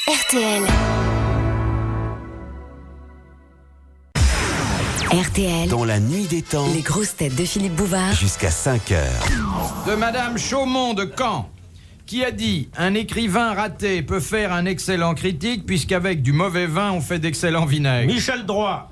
RTL. RTL. Dans la nuit des temps. Les grosses têtes de Philippe Bouvard. Jusqu'à 5h. De Madame Chaumont de Caen, qui a dit « Un écrivain raté peut faire un excellent critique, puisqu'avec du mauvais vin, on fait d'excellents vinaigres. Michel Droit.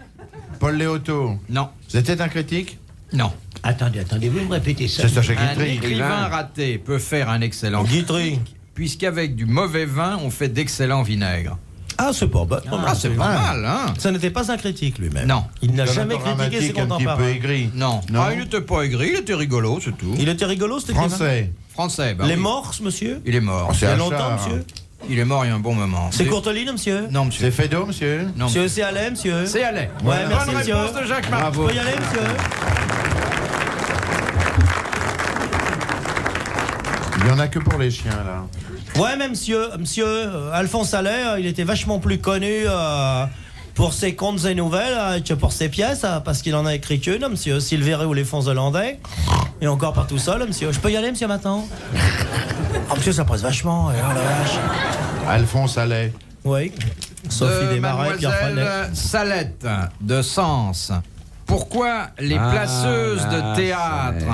Paul Léoto. » Non, C'était un critique? non. Attendez, vous me répétez ça. C'est Sacha Un Guitry. écrivain raté peut faire un excellent Guitry. critique, puisqu'avec du mauvais vin, on fait d'excellents vinaigres. Ah, c'est pas bête. Ah, c'est pas mal, hein? Ça n'était pas un critique lui-même. Non. Il n'a Jonathan jamais critiqué ses Dramatique, un petit peu contemporains. aigri. Non. Non. Ah, il n'était pas aigri, il était rigolo, c'est tout. Il était rigolo, cet écrivain. Français. Français, bah Les oui. morts, ce monsieur. Il est mort. Oh, Il y a c'est longtemps, Achard. monsieur. Il est mort il y a un bon moment. C'est Courteline, monsieur. Non, monsieur. C'est Fédo, monsieur? Non, Monsieur, c'est Alain, monsieur. C'est Allais. Ouais, merci, Bonne monsieur. réponse de Jacques Martin. Vous pouvez y aller, monsieur. Il n'y en a que pour les chiens, là. Ouais, mais monsieur, Alphonse Allais, il était vachement plus connu pour ses contes et nouvelles que pour ses pièces, parce qu'il en a écrit qu'une, monsieur. Sylvéry ou les fonds hollandais. Et encore pas tout seul, monsieur. Je peux y aller, monsieur, maintenant? Oh, monsieur, ça presse vachement. Oh la vache. Alphonse Allais. Oui. Sophie De Desmarais, Pierre Fanet. Mademoiselle Salette de Sens. Pourquoi les placeuses de théâtre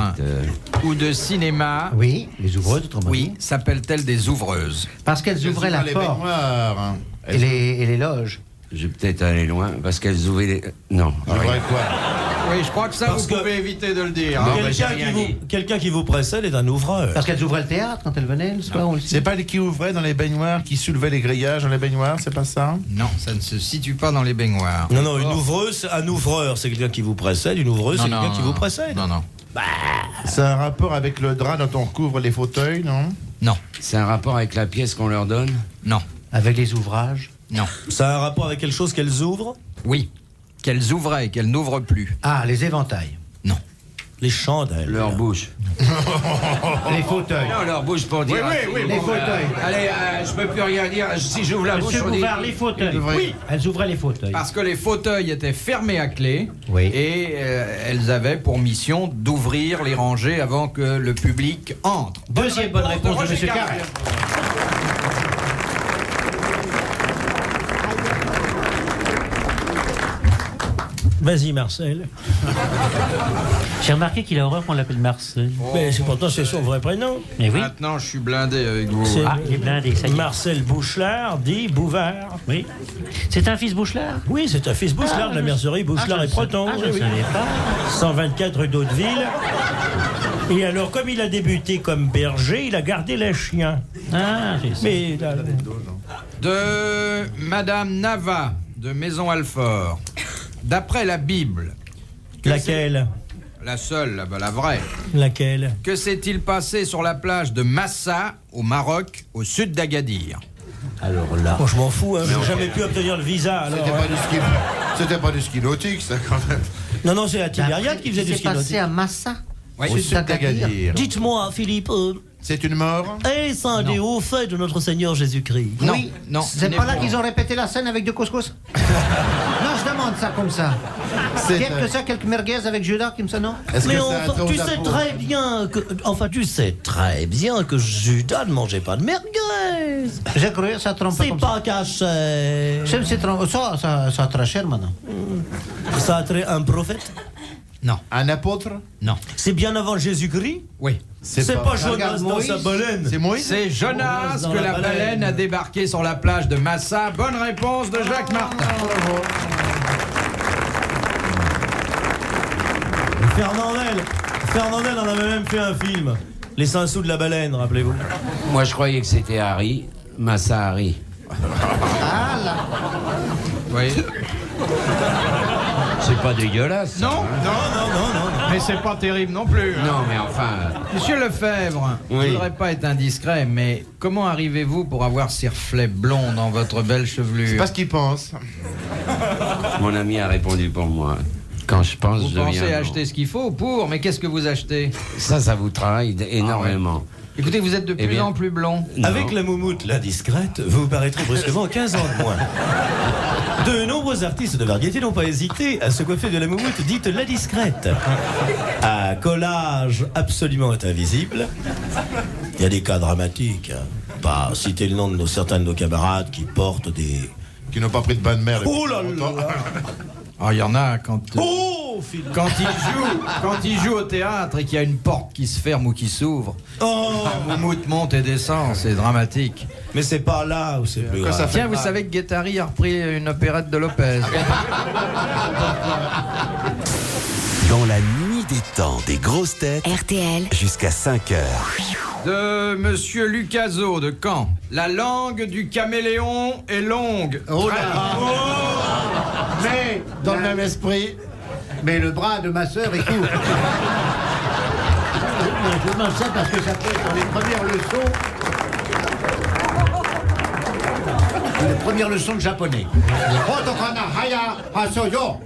ou de cinéma, Oui, les ouvreuses, autrement oui, dit. s'appellent-elles des ouvreuses? Parce qu'elles ouvraient la les porte baignoires. Hein. et les loges. Je vais peut-être aller loin, parce qu'elles ouvraient les... Non, Je voudrais quoi? Oui, je crois que ça, Parce vous que- pouvez éviter de le dire. Non, hein. bah, j'ai rien dit. Quelqu'un qui vous précède est un ouvreur. Parce qu'elles ouvraient le théâtre quand elles venaient le soir, on le sait. C'est pas les qui ouvraient dans les baignoires, qui soulevaient les grillages dans les baignoires, c'est pas ça? Non, ça ne se situe pas dans les baignoires. Non, une ouvreuse, un ouvreur, c'est quelqu'un qui vous précède. Une ouvreuse, c'est quelqu'un qui vous précède. Non, non. C'est un rapport avec le drap dont on recouvre les fauteuils, non? Non, c'est un rapport avec la pièce qu'on leur donne. non, Avec les ouvrages. non. Ça a un rapport avec quelque chose qu'elles ouvrent. Oui, qu'elles ouvraient et qu'elles n'ouvrent plus. Ah, les éventails. Non. Les chandelles. Leur bouche. Les fauteuils. Non, leur bouche pour dire... Les fauteuils. Allez, je peux plus rien dire. Si j'ouvre la bouche, Monsieur on dit... Bouvard, les fauteuils. Oui. Elles ouvraient les fauteuils. Parce que les fauteuils étaient fermés à clé Oui. et elles avaient pour mission d'ouvrir les rangées avant que le public entre. Deuxième bonne réponse de Roger monsieur Carrel. Carrel. Vas-y, Marcel. J'ai remarqué qu'il a horreur qu'on l'appelle Marcel. Mais c'est pourtant c'est son vrai prénom. Mais oui. Maintenant, je suis blindé avec vous. C'est- Ah, il est blindé, ça y est. Marcel Bouchelard, dit Bouvard. Oui. C'est un fils Bouchelard. Oui, c'est un fils Bouchelard de la mercerie Bouchelard et Proton. Ah, je Oui, ne oui. savais pas. 124 rue d'Hauteville. Et alors, comme il a débuté comme berger, il a gardé les chiens. Ah, j'ai ça. Mais là, De Madame Nava, de Maison-Alfort. D'après la Bible, laquelle la seule, là-bas, la vraie, Laquelle que s'est-il passé sur la plage de Massa, au Maroc, au sud d'Agadir? Alors là. Bon, je m'en fous, hein, j'ai jamais pu obtenir le visa. Alors, C'était pas du ski nautique, ça, quand même. Non, c'est la Tibériade qui faisait du C'est ski passé nautique. à Massa. Oui. Au sud d'Agadir. Dites-moi, Philippe, C'est une mort? est-ce un des hauts faits de notre Seigneur Jésus-Christ? Non, Oui. non. C'est n'est pas là qu'ils ont répété la scène avec deux couscous? Non, je demande ça comme ça. Quelques merguez avec Judas, comme ça, non? Est-ce que Mais c'est enfin, un taux tu sais d'impôt? très bien que... Enfin, tu sais très bien que Judas ne mangeait pas de merguez. J'ai cru, ça trompe C'est comme pas caché. ça. C'est trop... Ça très cher maintenant. Ça a trait un prophète. Non, Un apôtre? non. C'est bien avant Jésus-Christ. Oui. C'est pas Jonas Regarde dans Moïse. sa baleine. C'est Moïse? C'est Jonas Dans que la la baleine a débarqué sur la plage de Massa. Bonne réponse de Jacques Martin. Fernandel en avait même fait un film. Les 5 sous de la baleine, rappelez-vous. Moi, je croyais que c'était Harry. Massa Harry. Ah là. Oui. C'est pas dégueulasse. Non, non, mais c'est pas terrible non plus. hein. Non, mais enfin... Monsieur Lefebvre, je Oui. voudrais pas être indiscret, mais comment arrivez-vous pour avoir ces reflets blonds dans votre belle chevelure? C'est pas ce qu'il pense. Mon ami a répondu pour moi. Quand je pense, Vous je deviens... pensez blanc. acheter ce qu'il faut pour, mais qu'est-ce que vous achetez? Ça vous travaille énormément. Écoutez, vous êtes de plus bien. en plus blond. Non. Avec la moumoute l'indiscrète, vous paraîtrez brusquement 15 ans de moins. De nombreux artistes de variété n'ont pas hésité à se coiffer de la moumoute dite la discrète. À collage absolument invisible, il y a des cas dramatiques. pas citer le nom de certains de nos camarades qui portent des... Qui n'ont pas pris de bain de mer depuis Oh là longtemps. là. Ah, il y en a quand Philippe. quand ils jouent au théâtre et qu'il y a une porte qui se ferme ou qui s'ouvre. Oh, La moumoute monte et descend, c'est dramatique. mais c'est pas là où c'est plus Quoi, grave. ça fait Tiens, vous savez que Guettari a repris une opérette de Lopez. Dans la nuit des temps des grosses têtes, RTL, jusqu'à 5 heures. De Monsieur Lucaso de Caen. La langue du caméléon est longue. Oh là là. Mais, Dans le même esprit. mais le bras de ma sœur est court. Je demande ça parce que ça peut être dans les premières leçons. Les premières leçons de japonais. Hotokana haya hasoyo.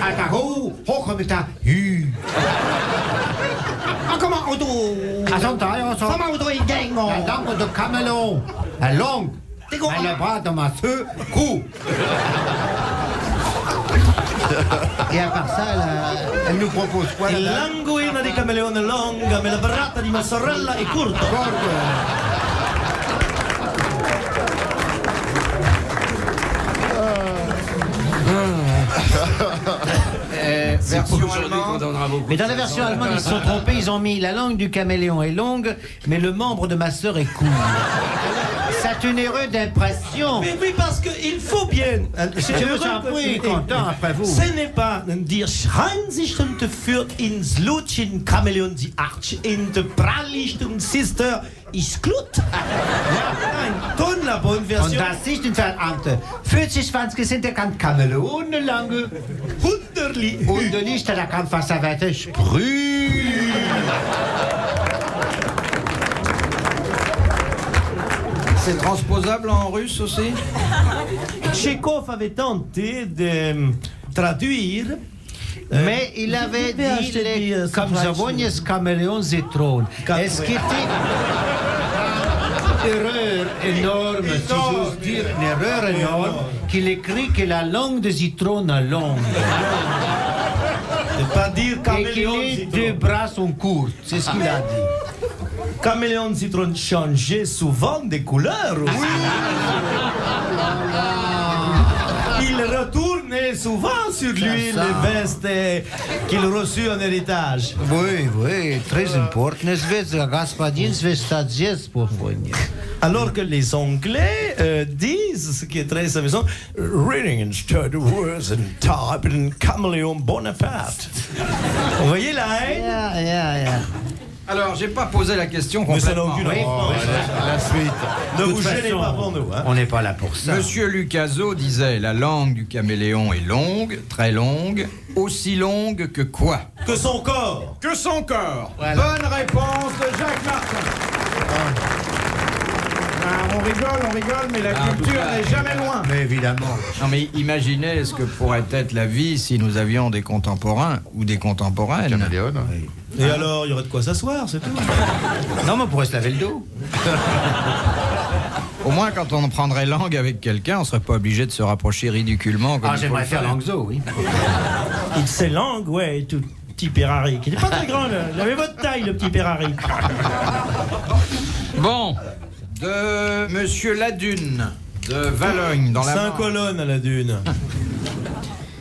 Atahu hokometa yu. Ah, comment Odo La langue de caméléon. La langue. Mais le bras de ma sœur court. Et à part ça, elle nous propose quoi La là languina di cameleone è longa, ma la barrata di mia sorella è corta. Version Aujourd'hui qu'on allemande. donnera beaucoup. Mais dans la version allemande, ils se sont trompés, ils ont mis la langue du caméléon est longue, mais le membre de ma sœur est court. C'est une erreur d'impression. Mais oui, parce qu'il faut bien. Je me sens pris content après vous. Ce n'est pas dir Scheinsichten führt ins Lutschen Chamäleon die Arch in de Prallichtung Sister ist Glut. Nein, donne la bonne Und version. das ist in Verdammte. 40 sind der kann Caméléon lange. Hunderli. Und der Licht, der kann fast weiter sprühen. C'est transposable en russe aussi? Tchekhov avait tenté de traduire. Mais il avait pouvez dit acheter les, des, comme Zavonies Caméléon Zitron. Est-ce qu'il était une erreur énorme, si j'ose dire, une erreur énorme, qu'il écrit que la langue de Zitron est longue Ne pas dire et que caméléon les citron. deux bras sont courts. C'est ce qu'il a dit. Caméléon citron changeait souvent de couleur. Oui. Il retournait souvent sur lui ça. les vestes qu'il reçut en héritage. Oui, oui, très important. Господин Svestadzies позвонил. Alors que les Anglais disent, ce qui est très amusant, reading instead of words and type and caméléon Bonaparte. Vous voyez la haine? Yeah, yeah, yeah. Alors, j'ai pas posé la question Mais ça n'a complètement. aucune Oh, importance. la suite. Ne vous toute gênez façon, pas pour nous. Hein. On n'est pas là pour ça. Monsieur Lucaso disait la langue du caméléon est longue, très longue, aussi longue que quoi? Que son corps. Que son corps. Voilà. Bonne réponse de Jacques Martin. Ah, on rigole, mais la culture n'est jamais loin. Mais évidemment. Non, mais imaginez ce que pourrait être la vie si nous avions des contemporains ou des contemporaines. Caméléon. Et alors, il y aurait de quoi s'asseoir, c'est tout. Non, mais on pourrait se laver le dos. Au moins, quand on prendrait langue avec quelqu'un, on serait pas obligé de se rapprocher ridiculement. Comme Ah, il faut j'aimerais le faire Langzo, oui. Il ses langues, ouais, tout petit Ferrari, qui n'est pas très grand, là. Il avait votre taille, le petit Ferrari. Bon, de Monsieur Ladune, de Valogne, dans la Cinq Manche. colonnes à la dune.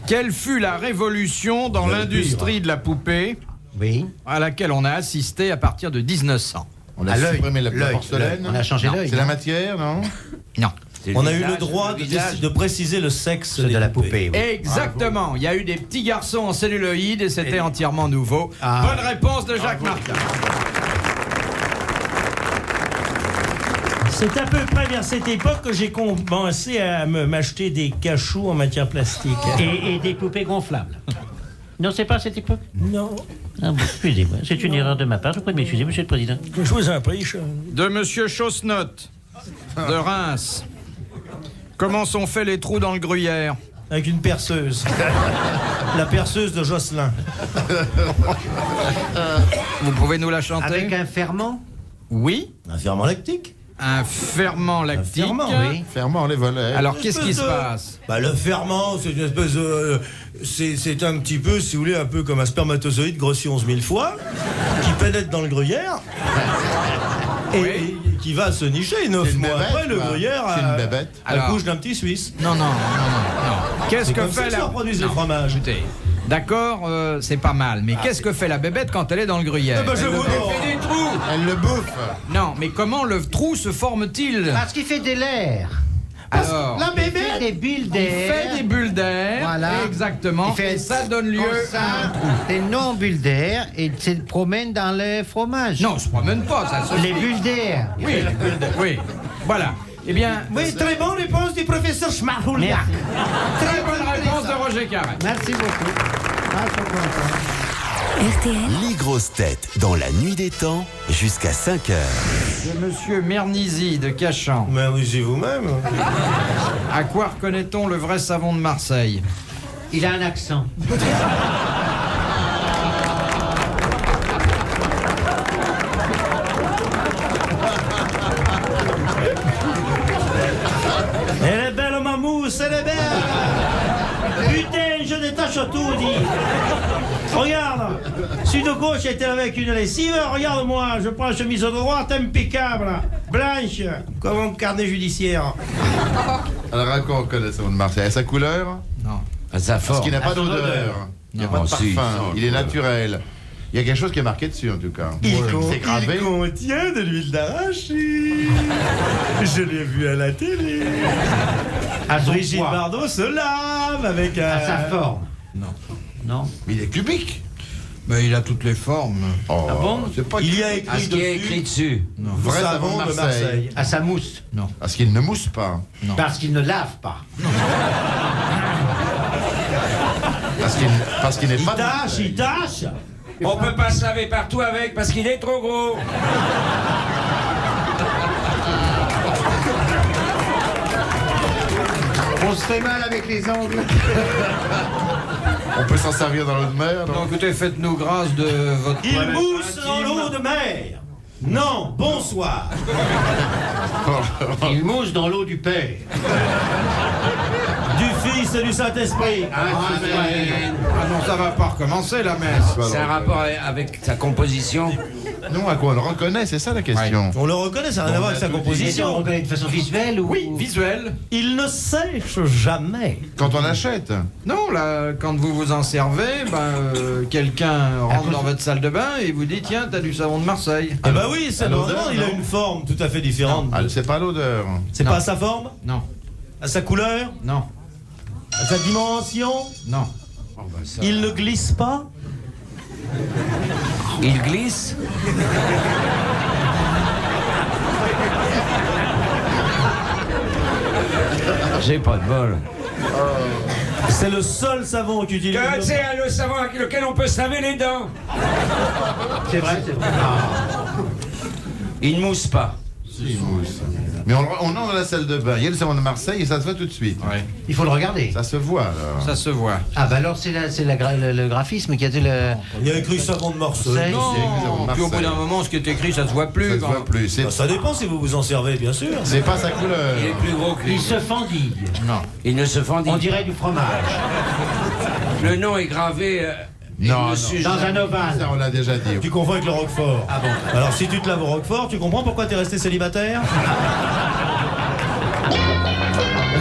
Quelle fut la révolution dans l'industrie de la poupée Oui. à laquelle on a assisté à partir de 1900? On a À l'œil. supprimé la L'œil, porcelaine. l'œil. On a changé Non, l'œil. C'est la matière, non? Non. On a eu le droit de préciser le sexe de la poupée. Oui. Exactement. Il y a eu des petits garçons en celluloïd et c'était entièrement nouveau. Ah. Bonne réponse de Jacques Martin. C'est à peu près vers cette époque que j'ai commencé à m'acheter des cachous en matière plastique. Et des poupées gonflables. Non, c'est pas à cette époque? Non, Ah bon, excusez-moi, c'est une erreur de ma part. Je vous prie de m'excuser, monsieur le président. je vous en prie. De Monsieur Chaussenotte, de Reims. Comment sont faits les trous dans le gruyère? Avec une perceuse. La perceuse de Jocelyn. Vous pouvez nous la chanter? Avec un ferment. Oui, Un ferment lactique. un ferment lactique. ferment, oui. Fermement, on les volait. Alors, qu'est-ce qui se Espèce de- passe? Bah, le ferment, c'est une espèce de... C'est un petit peu, si vous voulez, un peu comme un spermatozoïde grossi 11 000 fois, qui pénètre dans le gruyère. Et qui va se nicher 9 C'est une mois bébête, après, le quoi. gruyère. C'est une bébête. Elle Alors- couche d'un petit Suisse. Non. Qu'est-ce C'est que comme ça fait que la... ça produise Non, le fromage. écoutez, d'accord, c'est pas mal, mais qu'est-ce que fait la bébête quand elle est dans le gruyère? Eh ben, je vous Elle demande. fait des trous. Elle le bouffe. Non, mais comment le trou se forme-t-il? Parce qu'il fait des lairs. Alors, La bébé Il fait des bulles il d'air. fait des bulles d'air, Voilà. exactement, Il fait et ça donne lieu comme ça, à un trou. des non-bulles d'air et il se promène dans le fromage. Non, on se promène pas, ça se... Les bulles d'air. Oui, les bulles d'air, oui. Voilà. Eh bien, Oui, très bonne réponse du professeur Schmarroulia. très bonne réponse de Roger Carré. Merci beaucoup. Ah, je suis content. RTL, Les grosses têtes dans la nuit des temps jusqu'à 5 heures. De Monsieur Mernisi de Cachan. Mais oui, c'est vous-même. À quoi reconnaît-on le vrai savon de Marseille? Il a un accent. Elle est belle, ma mousse, elle est belle. Putain, je détache tout, dit. Regarde, si de gauche était avec une lessive, regarde-moi, je prends la chemise de droite impeccable, blanche, comme un carnet judiciaire. Alors, à quoi on reconnaît le savon de Marseille? À sa couleur? Non. À sa Parce forme. qu'il n'a pas son d'odeur. odeur. Il n'y a Non, pas de si, parfum. non, Il est ouais. naturel. Il y a quelque chose qui est marqué dessus, en tout cas. C'est gravé. contient de l'huile d'arachide. Je l'ai vu à la télé. À son Brigitte poids. Bardot se lave avec un... À sa forme. Non. Non. Mais il est cubique. Mais il a toutes les formes. Oh, Ah bon c'est pas Il y a À écrit ce qui est dessus écrit dessus. vrai savon de Marseille. À sa mousse. Parce qu'il ne mousse pas. Parce qu'il ne lave pas. Parce qu'il n'est Il pas de tâche, Marseille. il tâche. On peut pas se laver partout avec parce qu'il est trop gros. On se fait mal avec les ongles. On peut s'en servir dans l'eau de mer. non? Donc écoutez, faites-nous grâce de votre Il toilette mousse dans intime. l'eau de mer. Non, bonsoir. Il mousse dans l'eau du père. Du Fils et du Saint-Esprit. Amen. Ah non, ça va pas recommencer la messe. C'est un rapport avec sa composition. Non, à quoi on le reconnaît, c'est ça la question. On le reconnaît, ça n'a rien à voir avec sa Et si on composition. reconnaît de façon visuelle ou... Oui, visuel. Il ne sèche jamais. Quand on achète. Non, là, quand vous vous en servez, quelqu'un rentre dans votre salle de bain et vous dit tiens, t'as du savon de Marseille. Eh ben oui, c'est à l'odeur, normal, il a non une forme tout à fait différente. Ah, c'est pas l'odeur. C'est Non. pas à sa forme, Non, à sa couleur, non, à sa dimension. non. Il ne glisse pas. Il glisse. J'ai pas de bol. C'est le seul savon qu'utilise. C'est le savon avec lequel on peut se laver les dents. C'est vrai, c'est vrai. Il ne mousse pas. Il mousse. Mais on entre dans la salle de bain. Il y a le savon de Marseille et ça se voit tout de suite. Ouais, Il faut le regarder. Ça se voit alors. ça se voit. Ah bah alors c'est le graphisme qui a dit le... Il y a écrit savon de Marseille. C'est- Non, le savon de puis au bout Marseille. d'un moment, ce qui est écrit, ça se voit plus. Ça se voit plus. Bah, ça dépend si vous vous en servez, bien sûr. C'est pas sa couleur. Il est plus gros que lui. Il se fendille. Non. Il ne se fendit. On dirait du fromage. Le nom est gravé. Non, dessus. Dans un ovale. Ça, on l'a déjà dit. Tu confonds avec le Roquefort. Ah bon. Alors si tu te laves au Roquefort, tu comprends pourquoi t'es resté célibataire?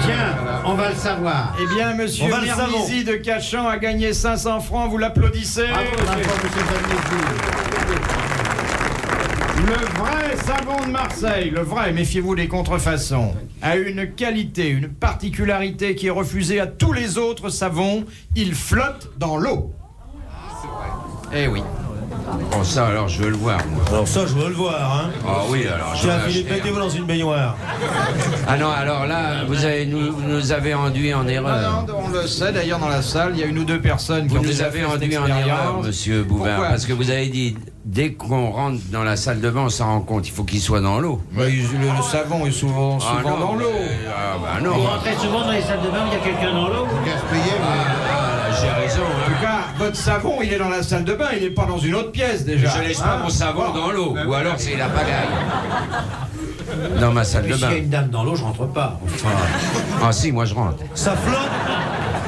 Tiens, on va le savoir. Eh bien, monsieur On va le Mernisi de Cachan a gagné 500 francs, vous l'applaudissez. Le vrai savon de Marseille, le vrai, méfiez-vous des contrefaçons, a une qualité, une particularité qui est refusée à tous les autres savons, il flotte dans l'eau. Eh oui. Oh, ça, alors, je veux le voir, moi. Alors ça, je veux le voir, hein. Ah oui, alors, je Tiens, vais Philippe, acheter. mettez-vous dans une baignoire. Ah non, alors là, nous avez induit en Ah erreur. non, on le sait, d'ailleurs dans la salle, il y a une ou deux personnes qui Vous ont nous déjà avez fait cette induit en erreur, expérience. monsieur Bouvard, Pourquoi parce que vous avez dit, dès qu'on rentre dans la salle de bain, on s'en rend compte, il faut qu'il soit dans l'eau. Bah, le savon est souvent Ah non, dans l'eau. Ah bah non. Vous rentrez souvent dans les salles de bain où il y a quelqu'un dans l'eau. Gaspiller, Ah, j'ai raison. En tout cas, votre savon, il est dans la salle de bain, il n'est pas dans une autre pièce déjà. Je laisse pas mon savon dans l'eau, ou alors c'est la pagaille. Dans ma salle Mais de s'il y a bain. une dame dans l'eau, je rentre pas. Enfin, Ah si, moi je rentre. Ça flotte.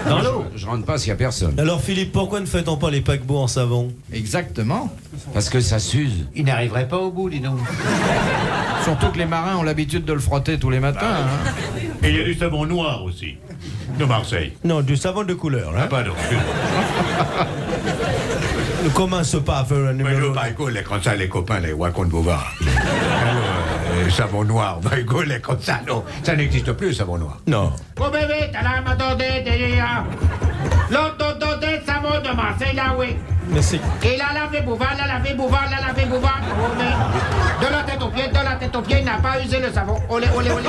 Dans l'eau. Je rentre pas s'il y a personne. Alors Philippe, pourquoi ne fait-on pas les paquebots en savon? Exactement. Parce que ça s'use. Il n'arriverait pas au bout, dis donc. Surtout que les marins ont l'habitude de le frotter tous les matins. hein. Et il y a du savon noir aussi, de Marseille. Non, du savon de couleur, Ah, hein. pardon, excuse-moi. Comment se pas faire un Mais numéro? le baïgol, comme ça, les copains, les racontent Bouvard. Alors, savon noir, baïgol, comme ça, non. Ça n'existe plus, savon noir. Non. Oh bébé, t'as la m'attendait, l'autre savon de Marseille, là, oui. Mais c'est... Et la lavé Bouvard, la lavé Bouvard, la lavé Bouvard. Oh, mais de la tête aux pieds, il n'a pas usé le savon. Olé, olé, olé.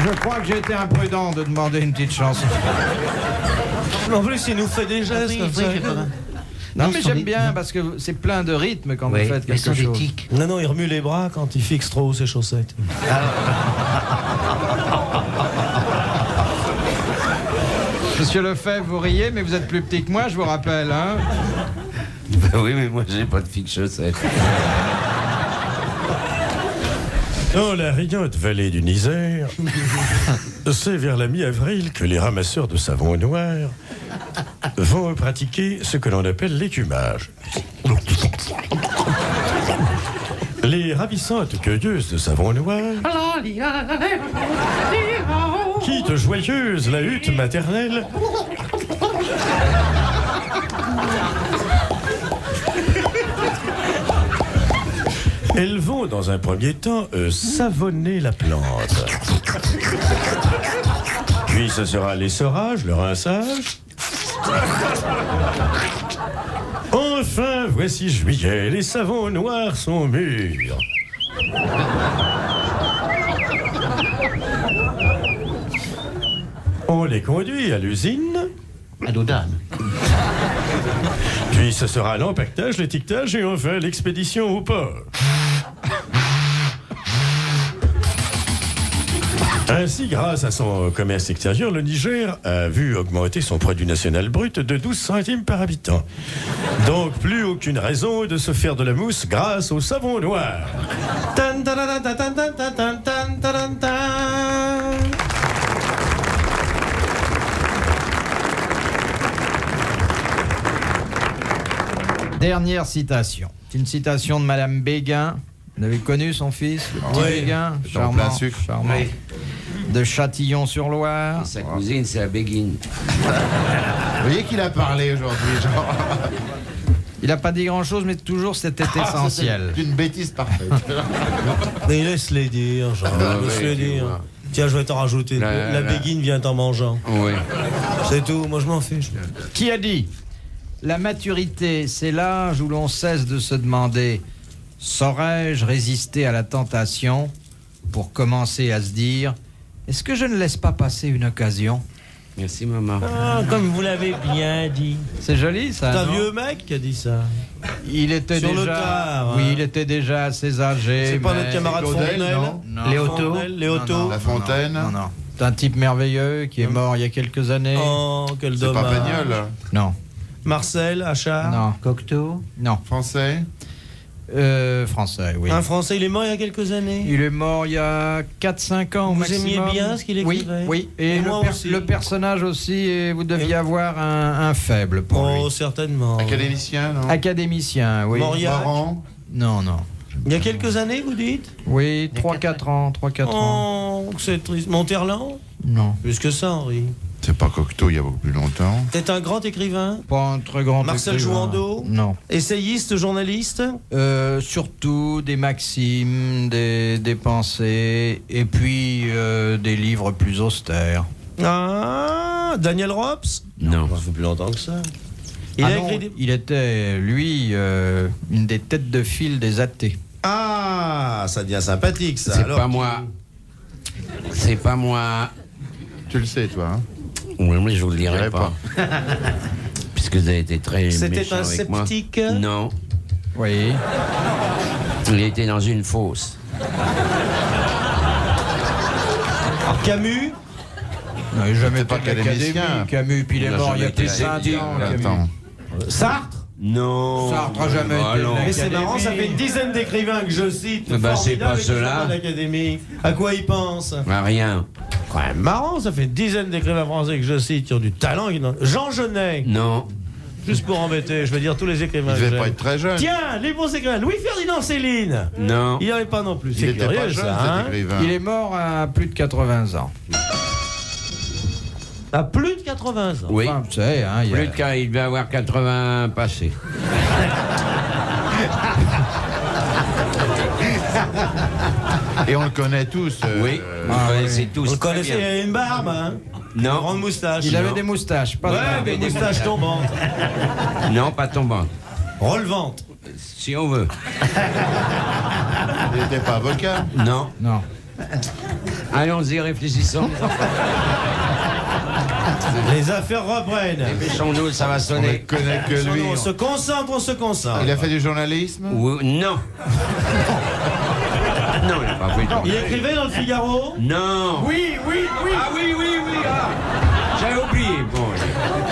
Je crois que j'ai été imprudent de demander une petite chanson. En plus, il nous fait des gestes comme ça. Non, mais j'aime bien parce que c'est plein de rythme quand vous faites quelque chose. Non, il remue les bras quand il fixe trop ses chaussettes. Monsieur Lefebvre, vous riez, mais vous êtes plus petit que moi, je vous rappelle, hein. Ben oui, mais moi j'ai pas de fixe chaussette. Dans la riante vallée du Niger, c'est vers la mi-avril que les ramasseurs de savon noir vont pratiquer ce que l'on appelle l'écumage. Les ravissantes cueilleuses de savon noir quittent joyeuses la hutte maternelle elles vont dans un premier temps savonner la plante. Puis ce sera l'essorage, le rinçage. Enfin, voici juillet, les savons noirs sont mûrs. On les conduit à l'usine. À Dodane. Puis ce sera l'empaquetage, l'étiquetage et enfin l'expédition au port. Ainsi, grâce à son commerce extérieur, le Niger a vu augmenter son produit national brut de 12 centimes par habitant. Donc, plus aucune raison de se faire de la mousse grâce au savon noir. Tan, tan, tan, tan, tan, tan, tan, tan, tan, tan. Dernière citation. C'est une citation de Madame Béguin. Vous avez connu son fils, le petit Béguin? Dans plein sucre. Charmant. Oui. De Châtillon-sur-Loire. Sa cousine, c'est la Béguine. Vous voyez qu'il a parlé aujourd'hui, genre. Il n'a pas dit grand-chose, mais toujours c'était essentiel. C'est une bêtise parfaite. Mais laisse-les dire, genre. Laisse-les dire. Tiens, je vais t'en rajouter. La béguine vient en mangeant. Oui. C'est tout, moi je m'en fiche. Qui a dit? La maturité, c'est l'âge où l'on cesse de se demander « Saurais-je résister à la tentation ?» pour commencer à se dire « Est-ce que je ne laisse pas passer une occasion ?» Merci, maman. Ah, comme vous l'avez bien dit. C'est joli, ça, C'est un non? vieux mec qui a dit ça. Il était Sur le déjà... tard, Oui, hein. il était déjà assez âgé. C'est pas mais- notre camarade Claudel, Fontenelle? non Léoto. Léoto. La Fontaine. Non. C'est un type merveilleux qui est mort il y a quelques années. Oh, quel C'est pas dommage. Pagnol. Non, Marcel, Achard. non, Cocteau. non. Français. Français, oui. Un Français, il est mort il y a quelques années. Il est mort il y a 4-5 ans au Vous maximum. aimiez bien ce qu'il écrivait? Oui. Et Et le, moi aussi. le personnage aussi, et vous deviez avoir un faible pour Oh, lui. certainement. Académicien, non Académicien, oui. Mauriac. Parent. Non. Il y a quelques années, vous dites? Oui, 3-4 ans. 3-4 ans. Oh, c'est triste. Monterland? Non. Plus que ça, Henri. C'est pas Cocteau, il y a beaucoup plus longtemps. T'es un grand écrivain? Pas un très grand Marcel écrivain. Jouandeau? Non. Essayiste, journaliste? Surtout des maximes, des pensées, et puis des livres plus austères. Ah, Daniel Rops? Non. Ça fait plus longtemps que ça. Il a écrit des... Il était, lui, une des têtes de file des athées. Ah, ça devient sympathique, ça. C'est Alors, pas moi. C'est pas moi. Tu le sais, toi. Hein Oui, mais je vous le dirai dirai pas. Puisque vous avez été très C'était méchant un avec moi. sceptique? Non. Oui. Il était dans une fosse. Camus? Non, il n'a jamais pas été académicien. académie, Camus, puis il est Il a mort il y a jamais été plus de 5 sceptique. ans. Camus. Attends. Sartre? Non. Sartre a jamais Bah été non. de Mais c'est marrant, ça fait une l'Académie. dizaine d'écrivains que je cite. Bah, c'est formidables, pas et qui sont ceux-là. de l'Académie. À quoi ils pensent? Ah, rien. Quand même marrant, ça fait une dizaine d'écrivains français que je cite qui ont du talent. Jean Genet, Non. juste pour embêter, je veux dire tous les écrivains. Il que devait j'aime. pas être très jeune. Tiens, les bons écrivains. Louis-Ferdinand Céline. Non. Il n'y avait pas non plus. Il C'est était curieux, pas jeune, ça, hein. cet écrivain. Il est mort à plus de 80 ans. À plus de 80 ans. Oui. Enfin, tu sais, hein, il y a- Plus qu'à, il devait avoir 80 passés. Et on le connaît tous. Oui. Vous connaissez tous. Vous le très connaissez, il bien. avait une barbe, hein. Une Non. grande moustache. Il avait des moustaches, pas de Ouais, barbe. des moustaches tombantes. Non, pas tombant. Relevantes. Si on veut. Il n'était pas avocat. Non. Non. Allons-y, réfléchissons. Les affaires reprennent. Dépêchons-nous, ça va On ne sonner. connaît que lui. On se concentre, on se concentre. Il a fait du journalisme. Non. Non, il n'a pas fait de Il écrivait dans le Figaro. Non. Oui, oui, oui. Ah oui. Ah. J'avais oublié. Bon,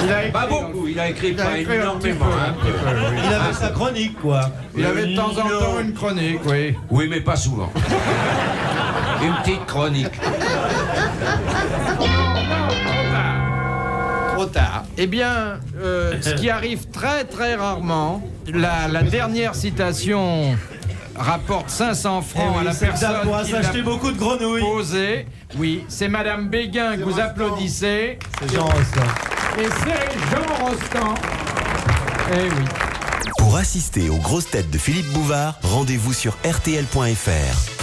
Il a écrit, pas beaucoup. Il a écrit il a pas écrit un petit énormément. peu, hein. un petit peu, oui. Il avait sa chronique, quoi. Il avait de temps en temps une chronique, oui. Oui, mais pas souvent. Une petite chronique. Trop tard. Eh bien, ce qui arrive très très rarement, la dernière citation rapporte 500 francs à la personne pourra qui s'acheter l'a beaucoup de grenouilles. posée. Oui, c'est Madame Béguin que vous applaudissez. C'est Jean Rostand. Et c'est Jean Rostand. Eh oui. Pour assister aux grosses têtes de Philippe Bouvard, rendez-vous sur rtl.fr.